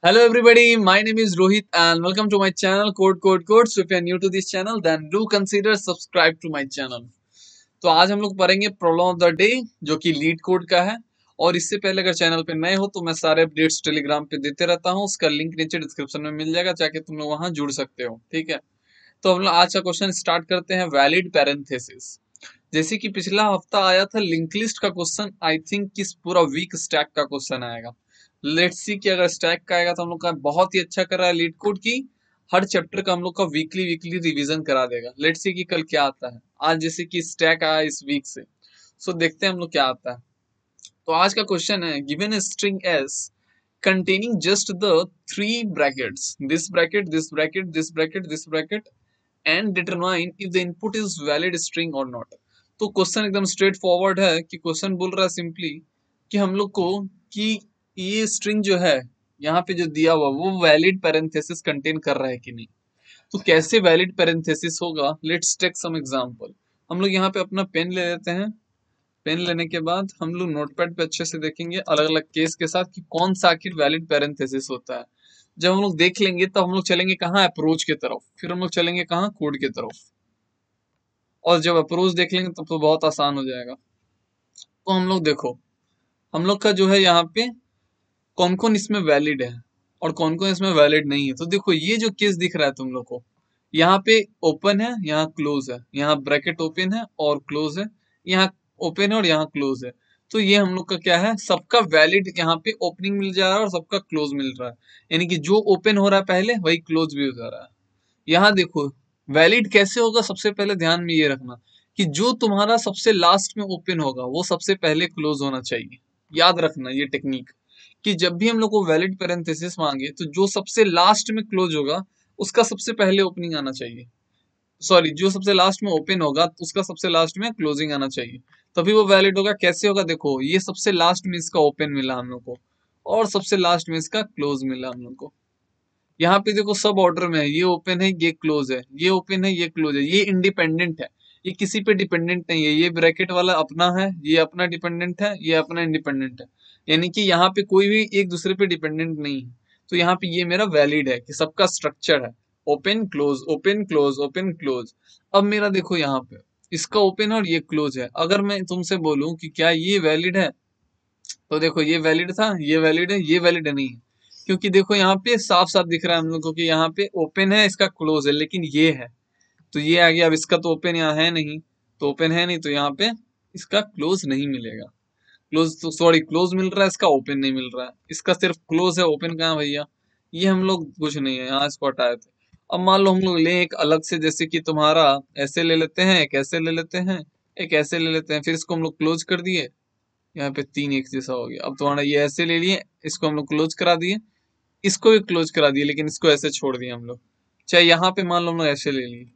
Hello everybody, my name is Rohit and welcome to my channel Code. So if you are new to this channel then do consider subscribe to my channel. तो आज हम लोग पढ़ेंगे problem of the day जो कि leet code का है। और इससे पहले अगर चैनल पे नए हो तो मैं सारे अपडेट्स टेलीग्राम पे देते रहता हूँ, उसका लिंक नीचे डिस्क्रिप्शन में मिल जाएगा, जाके तुम लोग वहां जुड़ सकते हो। ठीक है, तो हम लोग आज का क्वेश्चन स्टार्ट करते हैं। वैलिड पैरेंथेसिस, जैसे कि पिछला हफ्ता आया था लिंक लिस्ट का क्वेश्चन, आई थिंक किस पूरा वीक स्टैक का क्वेश्चन आएगा। लेट्स सी कि अगर स्टैक का आएगा तो हम लोग का बहुत ही अच्छा कर रहा है लीड कोड की। हर चैप्टर का हम लोग का वीकली वीकली रिवीजन करा देगा। लेट्स सी कि कल क्या आता है। आज जैसे कि स्टैक आया इस वीक से, सो देखते हैं हम लोग क्या आता है। तो आज का क्वेश्चन है given a string S containing just the three brackets, this bracket and determine if the input is valid string or not। तो क्वेश्चन एकदम स्ट्रेट फॉरवर्ड है कि क्वेश्चन बोल रहा है सिंपली कि हम लोग को कि ये स्ट्रिंग जो है यहाँ पे जो दिया हुआ वो वैलिड पैरेंथेसिस कंटेन कर रहा है कि नहीं। तो कैसे वैलिड पैरेंथेसिस होगा, लेट्स टेक सम एग्जांपल। हम लोग यहाँ पे अपना पेन ले लेते हैं। पेन लेने के बाद हम लोग नोटपैड पे अच्छे से देखेंगे अलग अलग केस के साथ कि कौन सा आखिर वैलिड पैरेंथेसिस होता है। जब हम लोग देख लेंगे तब हम लोग चलेंगे कहाँ, अप्रोच की तरफ, फिर हम लोग चलेंगे कहाँ, कोड की तरफ। और जब अप्रोच देख लेंगे तब तो बहुत आसान हो जाएगा। तो हम लोग देखो, हम लोग का जो है यहाँ पे कौन कौन इसमें वैलिड है और कौन कौन इसमें वैलिड नहीं है। तो देखो ये जो केस दिख रहा है तुम लोग को, यहाँ पे ओपन है, यहाँ क्लोज है, यहाँ ब्रैकेट ओपन है और क्लोज है, यहाँ ओपन है और यहाँ क्लोज है। तो ये हम लोग का क्या है, सबका वैलिड यहाँ पे ओपनिंग मिल जा रहा है और सबका क्लोज मिल रहा है। यानी कि जो ओपन हो रहा है पहले वही क्लोज भी हो जा रहा है। यहाँ देखो वैलिड कैसे होगा, सबसे पहले ध्यान में ये रखना कि जो तुम्हारा सबसे लास्ट में ओपन होगा वो सबसे पहले क्लोज होना चाहिए। याद रखना ये टेक्निक कि जब भी हम लोग को वैलिड पैरेंथेसिस मांगे तो जो सबसे लास्ट में क्लोज होगा उसका सबसे पहले ओपनिंग आना चाहिए। सॉरी, जो सबसे लास्ट में ओपन होगा तो उसका सबसे लास्ट में क्लोजिंग आना चाहिए, तभी वो वैलिड होगा। कैसे होगा, देखो ये सबसे लास्ट में इसका ओपन मिला हम लोग को और सबसे लास्ट में इसका क्लोज मिला हम लोग को। यहाँ पे देखो सब ऑर्डर में है, ये ओपन है ये क्लोज है, ये ओपन है ये क्लोज है, ये इंडिपेंडेंट है, ये किसी पे डिपेंडेंट नहीं है। ये ब्रैकेट वाला अपना है, ये अपना डिपेंडेंट है, ये अपना इंडिपेंडेंट है। यानी कि यहाँ पे कोई भी एक दूसरे पे डिपेंडेंट नहीं है। तो यहाँ पे ये मेरा वैलिड है कि सबका स्ट्रक्चर है open close open close open close. अब मेरा देखो यहाँ पे इसका ओपन है और ये क्लोज है। अगर मैं तुमसे बोलूं कि क्या ये वैलिड है, तो देखो ये वैलिड था, ये वैलिड है, ये वैलिड नहीं है। क्योंकि देखो यहाँ पे साफ साफ दिख रहा है हम लोग को कि यहाँ पे ओपन है, इसका क्लोज है, लेकिन ये है तो ये आ गया। अब इसका तो ओपन यहाँ है नहीं, तो ओपन है नहीं तो यहाँ पे इसका क्लोज नहीं मिलेगा। क्लोज तो सॉरी क्लोज मिल रहा है, इसका ओपन नहीं मिल रहा है। इसका सिर्फ क्लोज है, ओपन कहाँ भैया। ये हम लोग कुछ नहीं है, यहाँ इसको हटाए थे। अब मान लो हम लोग ले एक अलग से, जैसे कि तुम्हारा ऐसे ले लेते हैं, एक ऐसे ले लेते हैं, एक ऐसे ले लेते हैं, फिर इसको हम लोग क्लोज कर दिए। यहाँ पे तीन एक जैसा हो गया। अब तुम्हारा ये ऐसे ले लिए, इसको हम लोग क्लोज करा दिए, इसको भी क्लोज करा दिए, लेकिन इसको ऐसे छोड़ दिए हम लोग। चाहे यहाँ पे मान लो हम लोग ऐसे ले लिए,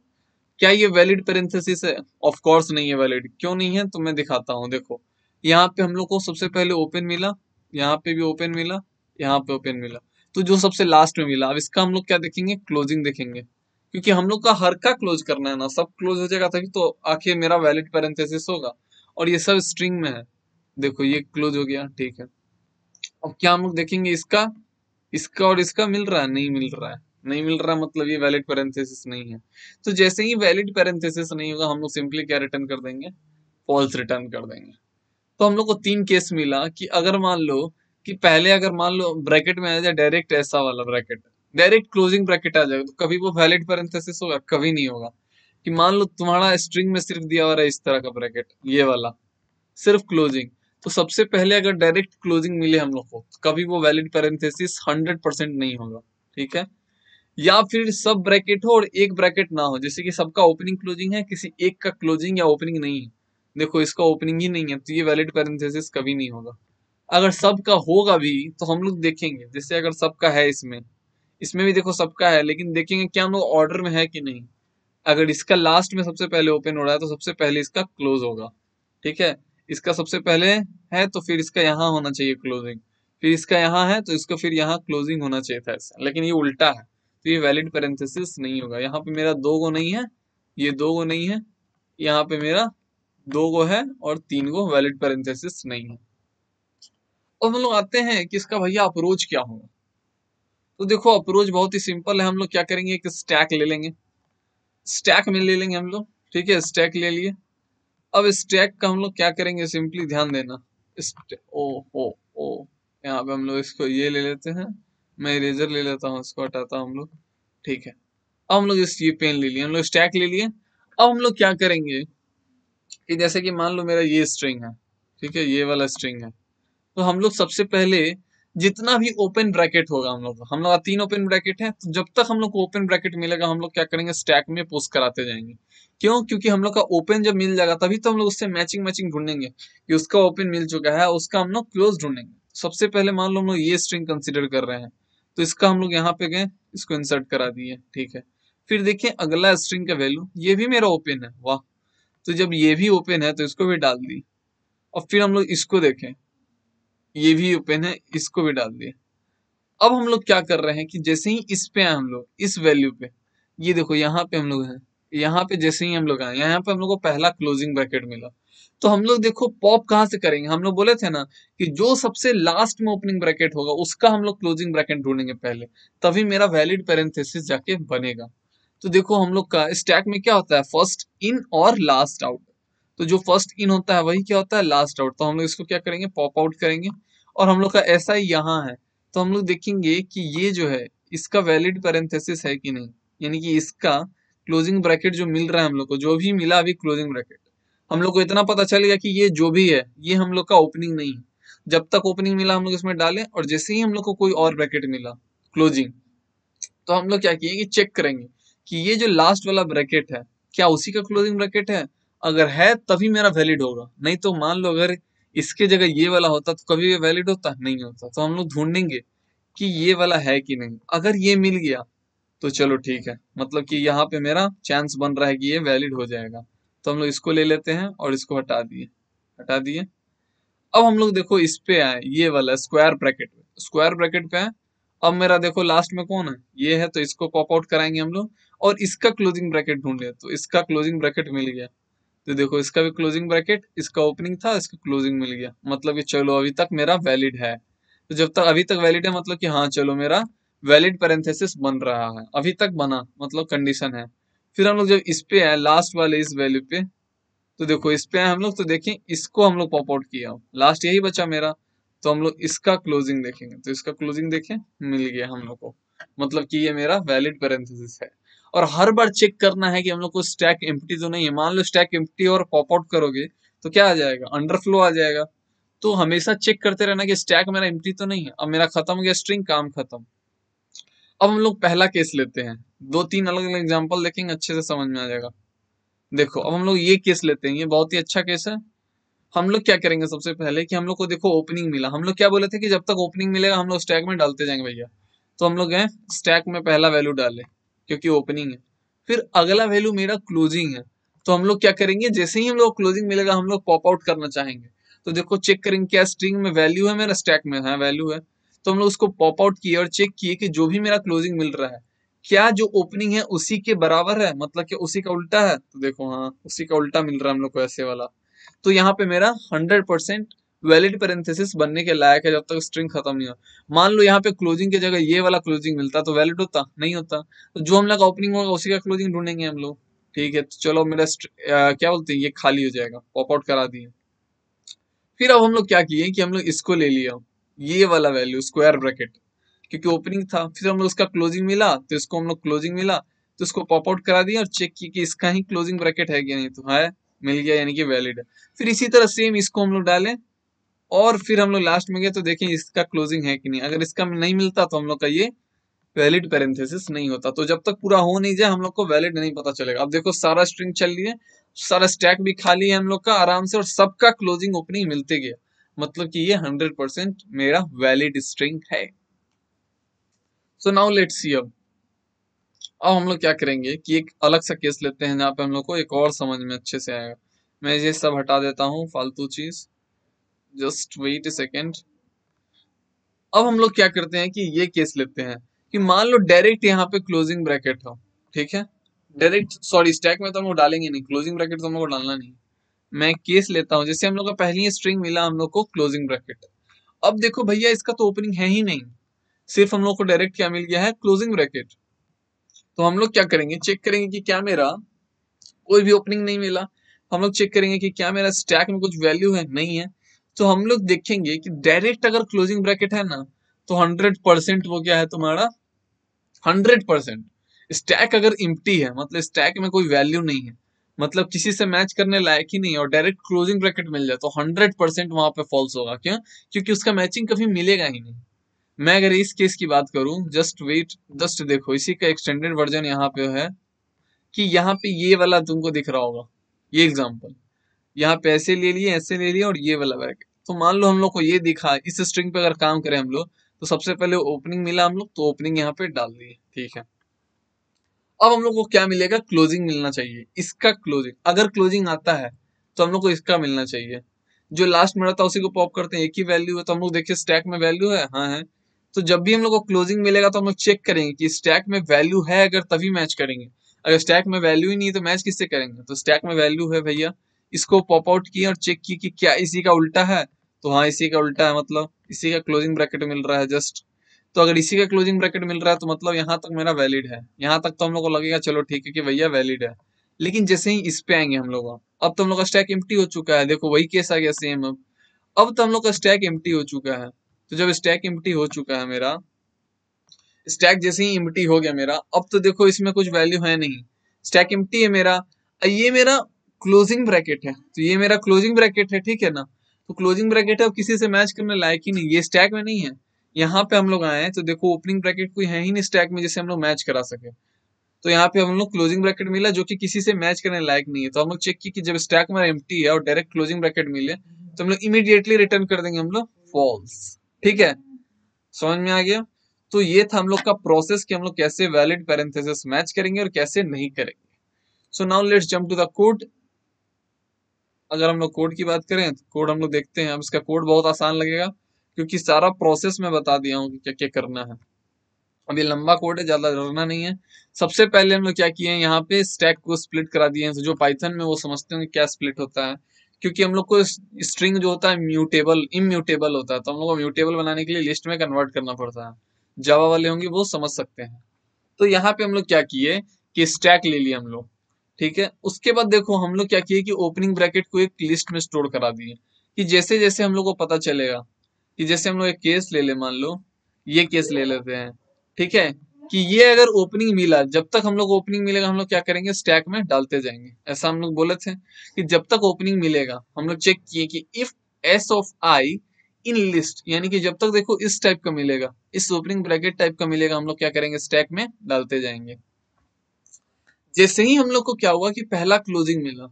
क्या ये वैलिड पैरेंथेसिस है? ऑफ कोर्स नहीं है वैलिड। क्यों नहीं है, तो मैं दिखाता हूँ। देखो यहाँ पे हम लोग को सबसे पहले ओपन मिला, यहाँ पे भी ओपन मिला, यहाँ पे ओपन मिला, तो जो सबसे लास्ट में मिला अब इसका हम लोग क्या देखेंगे, क्लोजिंग देखेंगे। क्योंकि हम लोग का हर का क्लोज करना है ना, सब क्लोज हो जाएगा तभी तो आखिर मेरा वैलिड पैरेंथेसिस होगा। और ये सब स्ट्रिंग में है। देखो ये क्लोज हो गया, ठीक है। अब क्या हम लोग देखेंगे, इसका इसका और इसका मिल रहा है, नहीं मिल रहा है। नहीं मिल रहा मतलब ये वैलिड पैरेंथेसिस नहीं है। तो जैसे ही वैलिड पैरेंथेसिस नहीं होगा हम लोग सिंपली क्या रिटर्न कर देंगे, फॉल्स रिटर्न कर देंगे। तो हम लोग को तीन केस मिला कि अगर मान लो कि पहले अगर मान लो ब्रैकेट में आ जाए डायरेक्ट ऐसा वाला ब्रैकेट, डायरेक्ट क्लोजिंग ब्रैकेट आ जाएगा, तो कभी वो वैलिड पैरेंथेसिस होगा, कभी नहीं होगा। कि मान लो तुम्हारा स्ट्रिंग में सिर्फ दिया हुआ है इस तरह का ब्रैकेट, ये वाला सिर्फ क्लोजिंग, तो सबसे पहले अगर डायरेक्ट क्लोजिंग मिले हम लोग को तो कभी वो वैलिड पैरेंथेसिस 100% नहीं होगा। ठीक है, या फिर सब ब्रैकेट हो और एक ब्रैकेट ना हो, जैसे कि सबका ओपनिंग क्लोजिंग है, किसी एक का क्लोजिंग या ओपनिंग नहीं है। देखो इसका ओपनिंग ही नहीं है तो ये वैलिड पैरेंथेसिस कभी नहीं होगा। अगर सबका होगा भी तो हम लोग देखेंगे, जैसे अगर सबका है इसमें, इसमें भी देखो सबका है, लेकिन देखेंगे क्या हम लोग ऑर्डर में है कि नहीं। अगर इसका लास्ट में सबसे पहले ओपन हो रहा है तो सबसे पहले इसका क्लोज होगा। ठीक है, इसका सबसे पहले है तो फिर इसका यहाँ होना चाहिए क्लोजिंग, फिर इसका यहाँ है तो इसका फिर यहाँ क्लोजिंग होना चाहिए था ऐसा, लेकिन ये उल्टा है तो ये वैलिड पैरेंथेसिस नहीं होगा। यहाँ पे मेरा दो गो नहीं है, ये दो गो नहीं है, यहाँ पे मेरा दो गो है और तीन गो वैलिड पैरेंथेसिस नहीं है। और हम लोग आते हैं कि इसका भैया अप्रोच क्या होगा। तो देखो अप्रोच बहुत ही सिंपल है, हम लोग क्या करेंगे, एक स्टैक ले लेंगे, स्टैक में ले लेंगे हम लोग, ठीक है, स्टैक ले लिए। अब स्टैक का हम लोग क्या करेंगे, सिंपली ध्यान देना, ओ ओ यहाँ पे हम लोग इसको ये ले लेते हैं, मैं इरेजर ले लेता हूँ, इसको हटाता हूँ हम लोग, ठीक है। अब हम लोग इस ये पेन ले लिए, हम लोग स्टैक ले लिए। अब हम लोग क्या करेंगे कि जैसे कि मान लो मेरा ये स्ट्रिंग है, ठीक है, ये वाला स्ट्रिंग है, तो हम लोग सबसे पहले जितना भी ओपन ब्रैकेट होगा हम लोग 3 ओपन ब्रैकेट है, तो जब तक हम लोग को ओपन ब्रैकेट मिलेगा हम लोग क्या करेंगे, स्टैक में पुश कराते जाएंगे। क्यों? क्योंकि हम लोग का ओपन जब मिल जाएगा तभी तो हम लोग उससे मैचिंग मैचिंग ढूंढेंगे कि उसका ओपन मिल चुका है, उसका हम लोग क्लोज ढूंढेंगे। सबसे पहले मान लो हम लोग ये स्ट्रिंग कंसिडर कर रहे हैं, तो इसका हम लोग यहाँ पे गए, इसको इंसर्ट करा दिए, ठीक है। फिर देखिए अगला स्ट्रिंग का वैल्यू, ये भी मेरा ओपन है, वाह, तो जब ये भी ओपन है तो इसको भी डाल दी। और फिर हम लोग इसको देखें, ये भी ओपन है, इसको भी डाल दिए। अब हम लोग क्या कर रहे हैं कि जैसे ही इस पे आए हम लोग, इस वैल्यू पे, ये देखो यहाँ पे हम लोग हैं, यहाँ पे जैसे ही हम लोग आए, यहाँ पे हम लोग को पहला क्लोजिंग ब्रैकेट मिला। तो हम लोग देखो पॉप कहाँ से करेंगे, हम लोग बोले थे ना कि जो सबसे लास्ट में ओपनिंग ब्रैकेट होगा उसका हम लोग क्लोजिंग ब्रैकेट ढूंढेंगे पहले, तभी मेरा वैलिड पैरेंथेसिस जाके बनेगा। तो देखो हम लोग का स्टैक में क्या होता है, फर्स्ट इन और लास्ट आउट। तो जो फर्स्ट इन होता है वही क्या होता है, लास्ट आउट। तो हम लोग इसको क्या करेंगे, पॉप आउट करेंगे। और हम लोग का ऐसा ही यहाँ है, तो हम लोग देखेंगे कि ये जो है इसका वैलिड पैरेंथेसिस है कि नहीं, यानी कि इसका क्लोजिंग ब्रैकेट जो मिल रहा है हम लोग को, जो भी मिला अभी क्लोजिंग ब्रैकेट, हम लोग को इतना पता चल गया कि ये जो भी है ये हम लोग का ओपनिंग नहीं है। जब तक ओपनिंग मिला हम लोग इसमें डालें, और जैसे ही हम लोग को कोई और ब्रैकेट मिला क्लोजिंग, तो हम लोग क्या किए कि चेक करेंगे कि ये जो लास्ट वाला ब्रैकेट है क्या उसी का क्लोजिंग ब्रैकेट है। अगर है तभी मेरा वैलिड होगा, नहीं तो मान लो अगर इसके जगह ये वाला होता तो कभी ये वैलिड होता नहीं होता। तो हम लोग ढूंढेंगे कि ये वाला है कि नहीं। अगर ये मिल गया तो चलो ठीक है, मतलब कि यहाँ पे मेरा चांस बन रहा है कि ये वैलिड हो जाएगा। तो हम लोग इसको ले लेते हैं और इसको हटा दिए। अब हम लोग देखो इस पे आए, ये वाला स्क्वायर ब्रैकेट पे आए। अब मेरा देखो लास्ट में कौन है, ये है, तो इसको पॉप आउट कराएंगे हम लोग और इसका क्लोजिंग ब्रैकेट ढूंढे, तो इसका क्लोजिंग ब्रैकेट मिल गया। तो देखो इसका भी क्लोजिंग ब्रैकेट, इसका ओपनिंग था, इसका क्लोजिंग मिल गया, मतलब कि चलो अभी तक मेरा वैलिड है। तो जब तक अभी तक वैलिड है मतलब कि हाँ चलो मेरा वैलिड पैरेंथेसिस बन रहा है, अभी तक बना, मतलब कंडीशन है। फिर हम लोग जब इस पे आए लास्ट वाले इस वैल्यू पे, तो देखो इस पे आए हम लोग, तो देखें इसको हम लोग पॉप आउट किया, लास्ट यही बचा मेरा। तो हम लोग इसका क्लोजिंग देखेंगे, तो इसका क्लोजिंग देखें, मिल गया हम लोग को, मतलब कि ये मेरा वैलिड पैरेंथेसिस है। और हर बार चेक करना है कि हम लोग को स्टैक एम्प्टी तो नहीं है। मान लो स्टैक एम्प्टी और पॉप आउट करोगे तो क्या आ जाएगा, अंडरफ्लो आ जाएगा। तो हमेशा चेक करते रहना कि स्टैक मेरा एम्प्टी तो नहीं है। अब मेरा खत्म हो गया स्ट्रिंग, काम खत्म। अब हम लोग पहला केस लेते हैं, 2-3 अलग अलग एग्जाम्पल देखेंगे, अच्छे से समझ में आ जाएगा। देखो अब हम लोग ये केस लेते हैं, ये बहुत ही अच्छा केस है। हम लोग क्या करेंगे सबसे पहले कि हम लोग को देखो ओपनिंग मिला, हम लोग क्या बोले थे कि जब तक ओपनिंग मिलेगा हम लोग स्टैक में डालते जाएंगे भैया। तो हम लोग गए स्टैक में पहला वैल्यू डाले, क्योंकि ओपनिंग है। फिर अगला वैल्यू मेरा क्लोजिंग है, तो हम लोग क्या करेंगे, जैसे ही हम लोग क्लोजिंग मिलेगा हम लोग पॉप आउट करना चाहेंगे। तो देखो चेक करेंगे क्या स्ट्रिंग में वैल्यू है, मेरा स्टैक में है वैल्यू है। तो हम लोग उसको पॉप आउट किए और चेक किए कि जो भी मेरा क्लोजिंग मिल रहा है क्या जो ओपनिंग है उसी के बराबर है, मतलब कि उसी का उल्टा है। तो देखो हाँ उसी का उल्टा मिल रहा है हम लोग को, ऐसे वाला। तो यहाँ पे मेरा 100% वैलिड पैरेंथेसिस बनने के लायक है, जब तक स्ट्रिंग खत्म नहीं हो। मान लो यहाँ पे क्लोजिंग की जगह ये वाला क्लोजिंग मिलता तो वैलिड होता नहीं होता। तो जो हम लोग का ओपनिंग होगा उसी का क्लोजिंग ढूंढेंगे हम लोग। ठीक है, तो चलो मेरा क्या बोलते हैं, ये खाली हो जाएगा, पॉप आउट करा दिए। फिर अब हम लोग क्या किए कि हम लोग इसको ले लिया, ये वाला वैल्यू स्क्वायर ब्रैकेट, क्योंकि ओपनिंग था। फिर हम लोग उसका क्लोजिंग मिला, तो इसको हम लोग क्लोजिंग मिला तो इसको पॉप आउट करा दिया और चेक किया कि इसका ही क्लोजिंग ब्रैकेट है कि नहीं, तो है, मिल गया, यानी कि वैलिड है। फिर इसी तरह सेम इसको हम लोग डालें और फिर हम लोग लास्ट में गए तो देखें इसका क्लोजिंग है कि नहीं। अगर इसका नहीं मिलता तो हम लोग का ये वैलिड पैरेंथेसिस नहीं होता। तो जब तक पूरा हो नहीं जाए हम लोग को वैलिड नहीं पता चलेगा। अब देखो सारा स्ट्रिंग चल रही है, सारा स्टैक भी खाली है हम लोग का आराम से, और सबका क्लोजिंग ओपनिंग मिलते गया, मतलब कि ये 100% मेरा वैलिड स्ट्रिंग है। सो नाउ लेट्स सी। अब हम लोग क्या करेंगे कि एक अलग सा केस लेते हैं जहाँ पे हम लोग को एक और समझ में अच्छे से आएगा। मैं ये सब हटा देता हूँ फालतू चीज, जस्ट वेट ए सेकेंड। अब हम लोग क्या करते हैं कि ये केस लेते हैं कि मान लो डायरेक्ट यहाँ पे क्लोजिंग ब्रैकेट हो, ठीक है, डायरेक्ट, सॉरी स्टैक में तो हम लोग डालेंगे नहीं, क्लोजिंग ब्रैकेट तो हम लोग को डालना नहीं। मैं केस लेता हूँ, जैसे हम लोग का पहली स्ट्रिंग मिला हम लोग को क्लोजिंग ब्रैकेट। अब देखो भैया इसका तो ओपनिंग है ही नहीं, सिर्फ हम लोग को डायरेक्ट क्या मिल गया है, क्लोजिंग ब्रैकेट। तो हम लोग क्या करेंगे, चेक करेंगे कि क्या मेरा कोई भी ओपनिंग नहीं मिला। हम लोग चेक करेंगे कि क्या मेरा स्टैक में कुछ वैल्यू है, नहीं है। तो हम लोग देखेंगे कि डायरेक्ट अगर क्लोजिंग ब्रैकेट है ना, तो 100% वो क्या है तुम्हारा, 100%। स्टैक अगर इम्प्टी है, मतलब स्टैक में कोई वैल्यू नहीं है, मतलब किसी से मैच करने लायक ही नहीं है, और डायरेक्ट क्लोजिंग ब्रैकेट मिल जाए, तो 100% वहां पे फॉल्स होगा। क्यों? क्योंकि उसका मैचिंग कभी मिलेगा ही नहीं। मैं अगर इस केस की बात करूं, जस्ट वेट, जस्ट देखो इसी का एक्सटेंडेड वर्जन यहाँ पे है, कि यहाँ पे ये वाला तुमको दिख रहा होगा, ये एग्जांपल यहाँ पे ऐसे ले लिए और ये वाला ब्रैकेट। तो मान लो हम लोग को ये दिखा, इस स्ट्रिंग पे अगर काम करें हम लोग, तो सबसे पहले ओपनिंग मिला हम लोग, तो ओपनिंग यहाँ पे डाल दिए, ठीक है। अब हम लोग को क्या मिलेगा, क्लोजिंग मिलना चाहिए, इसका क्लोजिंग। अगर क्लोजिंग आता है तो हम लोग को इसका मिलना चाहिए। जो लास्ट में रहता है उसी को पॉप करते हैं, एक ही वैल्यू है, तो हम लोग देखिए स्टैक में वैल्यू है, हाँ है। तो जब भी हम लोग को क्लोजिंग मिलेगा तो हम लोग चेक करेंगे कि स्टैक में वैल्यू है, अगर तभी मैच करेंगे। अगर स्टैक में वैल्यू ही नहीं है तो मैच किससे करेंगे। तो स्टैक में वैल्यू है भैया, इसको पॉप आउट किया और चेक की कि क्या इसी का उल्टा है। तो हाँ, इसी का उल्टा है, मतलब इसी का क्लोजिंग ब्रैकेट मिल रहा है जस्ट। तो अगर इसी का क्लोजिंग ब्रैकेट मिल रहा है तो मतलब यहाँ तक मेरा वैलिड है, यहाँ तक तो हम लोग को लगेगा चलो ठीक है कि भैया वैलिड है। लेकिन जैसे ही इस पे आएंगे हम लोग, अब तो हम लोग का स्टैक एम्प्टी हो चुका है, देखो वही केस आ गया सेम। अब तो हम लोग का स्टैक एम्प्टी हो चुका है। तो जब स्टैक एम्प्टी हो चुका है मेरा, स्टैक जैसे ही एम्प्टी हो गया मेरा, अब तो देखो इसमें कुछ वैल्यू है नहीं, स्टैक एम्प्टी है मेरा। ये मेरा क्लोजिंग ब्रैकेट है, तो ये मेरा क्लोजिंग ब्रैकेट है, ठीक है ना। तो क्लोजिंग ब्रैकेट है, अब किसी से मैच करने लायक ही नहीं, ये स्टैक में नहीं है। यहाँ पे हम लोग आए हैं तो देखो ओपनिंग ब्रैकेट कोई है ही नहीं स्टैक में जिसे हम लोग मैच करा सके। तो यहाँ पे हम लोग क्लोजिंग ब्रैकेट मिला जो कि किसी से मैच करने लायक नहीं है। तो हम लोग चेक की कि जब स्टैक हमारा एम्प्टी है और डायरेक्ट क्लोजिंग ब्रैकेट मिले, तो हम लोग इमीडिएटली रिटर्न कर देंगे हम लोग फॉल्स। ठीक है, समझ में आ गया। तो ये था हम लोग का प्रोसेस कि हम लोग कैसे वैलिड पैरेंथेसिस मैच करेंगे और कैसे नहीं करेंगे। So now let's jump to the code. अगर हम लोग कोड की बात करें तो कोड हम लोग देखते हैं। अब इसका कोड बहुत आसान लगेगा क्योंकि सारा प्रोसेस मैं बता दिया हूँ कि क्या क्या करना है। अब ये लंबा कोड है, ज्यादा डरना नहीं है। सबसे पहले हम लोग क्या किए हैं, यहाँ पे स्टैक को स्प्लिट करा दिए हैं। तो जो पाइथन में वो समझते होंगे क्या स्प्लिट होता है, क्योंकि हम लोग को स्ट्रिंग जो होता है म्यूटेबल इम्यूटेबल होता है, तो हम लोग को म्यूटेबल बनाने के लिए लिस्ट में कन्वर्ट करना पड़ता है। जावा वाले होंगे वो समझ सकते हैं। तो यहाँ पे हम लोग क्या किए कि स्टैक ले लिए हम लोग, ठीक है। उसके बाद देखो हम लोग क्या किए कि ओपनिंग ब्रैकेट को एक लिस्ट में स्टोर करा दिए, कि जैसे जैसे हम लोग को पता चलेगा कि जैसे हम लोग एक केस ले ले, मान लो ये केस ले लेते हैं, ठीक है, कि ये अगर ओपनिंग मिला, जब तक हम लोग ओपनिंग मिलेगा हम लोग क्या करेंगे, स्टैक में डालते जाएंगे। ऐसा हम लोग बोले थे कि जब तक ओपनिंग मिलेगा, हम लोग चेक किए कि if S of I in list, यानी कि जब तक देखो इस टाइप का मिलेगा, इस ओपनिंग ब्रैकेट टाइप का मिलेगा, हम लोग क्या करेंगे, स्टैक में डालते जाएंगे। जैसे ही हम लोग को क्या हुआ कि पहला क्लोजिंग मिला,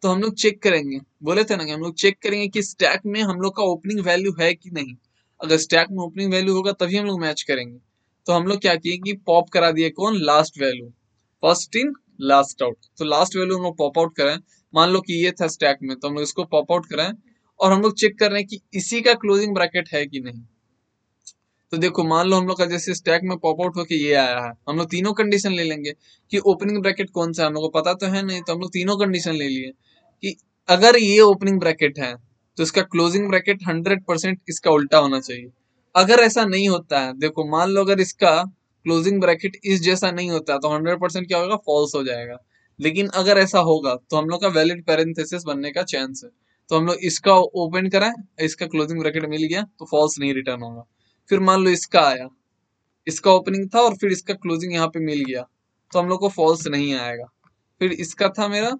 तो हम लोग चेक करेंगे, बोले थे ना कि हम लोग चेक करेंगे कि स्टैक में हम लोग का ओपनिंग वैल्यू है कि नहीं। अगर स्टैक में ओपनिंग वैल्यू होगा तभी हम लोग मैच करेंगे। तो हम लोग क्या किए कि पॉप करा दिए, कौन, last value, first in last out. तो लास्ट वैल्यू हम लोग पॉप आउट कराएं, मान लो कि ये था स्टैक में, तो हम लोग इसको पॉप आउट कराएं। और हम लोग चेक कर रहे हैं कि इसी का क्लोजिंग ब्रैकेट है कि नहीं। तो देखो मान लो हम लोग का जैसे स्टैक में पॉप आउट होके ये आया है, हम लोग तीनों कंडीशन ले लेंगे कि ओपनिंग ब्रैकेट कौन सा है, हम लोग को पता तो है नहीं, तो हम लोग तीनों कंडीशन ले लिए कि अगर ये ओपनिंग ब्रैकेट है तो इसका क्लोजिंग ब्रैकेट 100% इसका उल्टा होना चाहिए। अगर ऐसा नहीं होता है, देखो मान लो अगर इसका क्लोजिंग ब्रैकेट इस जैसा नहीं होता है तो 100% क्या होगा, फॉल्स हो जाएगा। लेकिन अगर ऐसा होगा तो हम लोग का वैलिड पैरेंथेसिस बनने का चांस है। तो हम लोग इसका ओपन कराएं, इसका क्लोजिंग ब्रैकेट मिल गया तो फॉल्स नहीं रिटर्न होगा। फिर मान लो इसका आया, इसका ओपनिंग था और फिर इसका क्लोजिंग यहाँ पे मिल गया, तो हम लोग को फॉल्स नहीं आएगा। फिर इसका था मेरा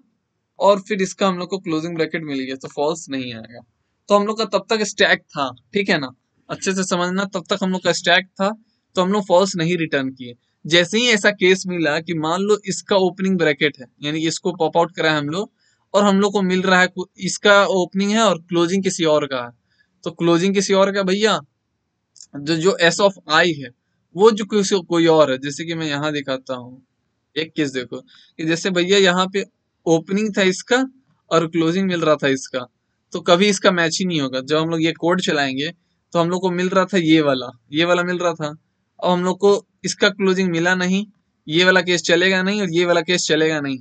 और फिर इसका हम लोग को क्लोजिंग ब्रैकेट मिल गया तो फॉल्स नहीं आएगा। तो हम लोग का तब तक स्टैक था, ठीक है ना, अच्छे से समझना, तब तक हम लोग का स्टैक था, तो हम लोग फॉल्स नहीं रिटर्न किए। जैसे ही ऐसा केस मिला कि मान लो इसका ओपनिंग ब्रैकेट है, यानी इसको पॉप आउट करा है हम लोग, और हम लोग को मिल रहा है इसका ओपनिंग है और क्लोजिंग किसी और का है, तो क्लोजिंग किसी और का भैया, जो जो एस ऑफ आई है वो जो किसी कोई और है, जैसे कि मैं यहाँ दिखाता हूँ। एक केस देखो कि जैसे भैया यहाँ पे ओपनिंग था इसका और क्लोजिंग मिल रहा था इसका, तो कभी इसका मैच ही नहीं होगा। जब हम लोग ये कोड चलाएंगे तो हम लोग को मिल रहा था ये वाला मिल रहा था, अब हम लोग को इसका क्लोजिंग मिला नहीं, ये वाला केस चलेगा नहीं और ये वाला केस चलेगा नहीं।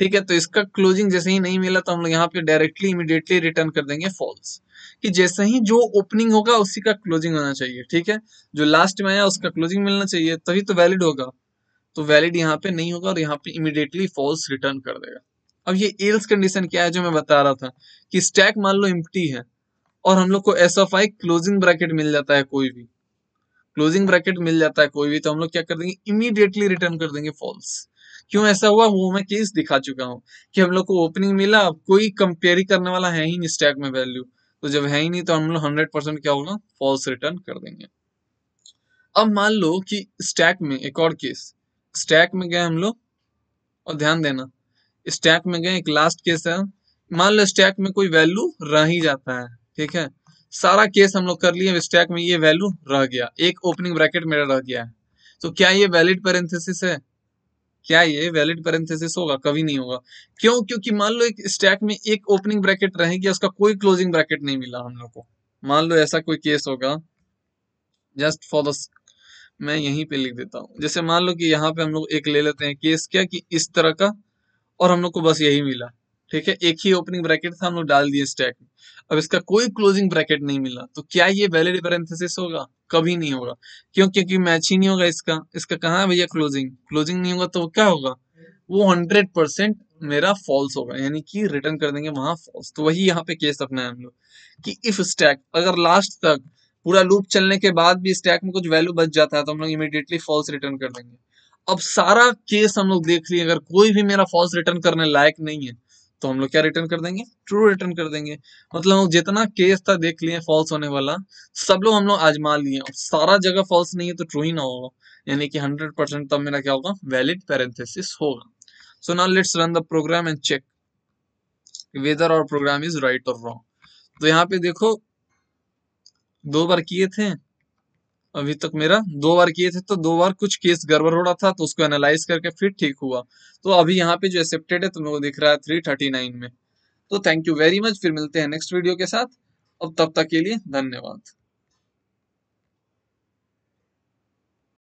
ठीक है, तो इसका क्लोजिंग जैसे ही नहीं मिला तो हम लोग यहाँ पे डायरेक्टली इमीडिएटली रिटर्न कर देंगे फॉल्स, कि जैसे ही जो ओपनिंग होगा उसी का क्लोजिंग होना चाहिए। ठीक है, जो लास्ट में आया उसका क्लोजिंग मिलना चाहिए, तभी तो वैलिड होगा। तो वैलिड यहाँ पे नहीं होगा और यहाँ पे इमीडिएटली फॉल्स रिटर्न कर देगा। अब ये एल्स कंडीशन क्या है जो मैं बता रहा था, कि स्टैक मान लो एम्प्टी है और हम लोग को S of I closing bracket मिल जाता है, कोई भी क्लोजिंग ब्रैकेट मिल जाता है कोई भी, तो हम लोग क्या कर देंगे, इमीडिएटली रिटर्न कर देंगे फॉल्स। क्यों ऐसा हुआ वो मैं केस दिखा चुका हूँ, कि हम लोग को ओपनिंग मिला, कोई कंपेयर ही करने वाला है ही नहीं स्टैक में वैल्यू, तो जब है ही नहीं तो हम लोग 100% क्या होगा, फॉल्स रिटर्न कर देंगे। अब मान लो कि स्टैक में एक और केस, स्टैक में गए हम लोग, और ध्यान देना स्टैक में गए, एक लास्ट केस है, मान लो स्टैक में कोई वैल्यू रह ही जाता है। ठीक है, सारा केस हम लोग कर लिए, स्टैक में ये वैल्यू रह गया, एक ओपनिंग ब्रैकेट मेरा रह गया है, तो क्या ये वैलिड पैरेंथेसिस है? क्या ये वैलिड पैरेंथेसिस होगा? कभी नहीं होगा। क्यों? क्योंकि मान लो एक स्टैक में एक ओपनिंग ब्रैकेट रहेगी, उसका कोई क्लोजिंग ब्रैकेट नहीं मिला हम लोग को, मान लो ऐसा कोई केस होगा, जस्ट फॉर द, मैं यहीं पे लिख देता हूँ, जैसे मान लो कि यहाँ पे हम लोग एक ले लेते हैं केस, क्या कि इस तरह का, और हम लोग को बस यही मिला। ठीक है, एक ही ओपनिंग ब्रैकेट था, हम लोग डाल दिए स्टैक में, अब इसका कोई क्लोजिंग ब्रैकेट नहीं मिला, तो क्या ये वैलिड पैरेंथेसिस होगा? कभी नहीं होगा। क्यों? क्योंकि मैच ही नहीं होगा इसका, इसका कहाँ है भैया क्लोजिंग, क्लोजिंग नहीं होगा तो क्या होगा, वो 100% मेरा फॉल्स होगा, यानी कि रिटर्न कर देंगे वहां फॉल्स। तो वही यहाँ पे केस अपना है हम लोग, कि इफ स्टैक अगर लास्ट तक पूरा लूप चलने के बाद भी स्टैक में कुछ वैल्यू बच जाता है तो हम लोग इमीडिएटली फॉल्स रिटर्न कर देंगे। अब सारा केस हम लोग देख लिए, अगर कोई भी मेरा फॉल्स रिटर्न करने लायक नहीं है तो हम लोग क्या रिटर्न कर देंगे, ट्रू रिटर्न कर देंगे। मतलब हम जितना केस था देख लिए फॉल्स होने वाला, सब लोग हम लोग आजमा लिए, और सारा जगह फॉल्स नहीं है तो ट्रू ही ना होगा, यानी कि 100% तब मेरा क्या होगा, वैलिड पैरेंथेसिस होगा। So now let's run the program and check whether our program is right or wrong. तो यहाँ पे देखो, 2 बार किए थे अभी तक, मेरा 2 बार किए थे, तो 2 बार कुछ केस गड़बड़ हो रहा था, तो उसको एनालाइज करके फिर ठीक हुआ। तो अभी यहाँ पे जो एक्सेप्टेड है तुम लोगों को दिख रहा है 339 में। तो थैंक यू वेरी मच, फिर मिलते हैं नेक्स्ट वीडियो के साथ, अब तब तक के लिए धन्यवाद।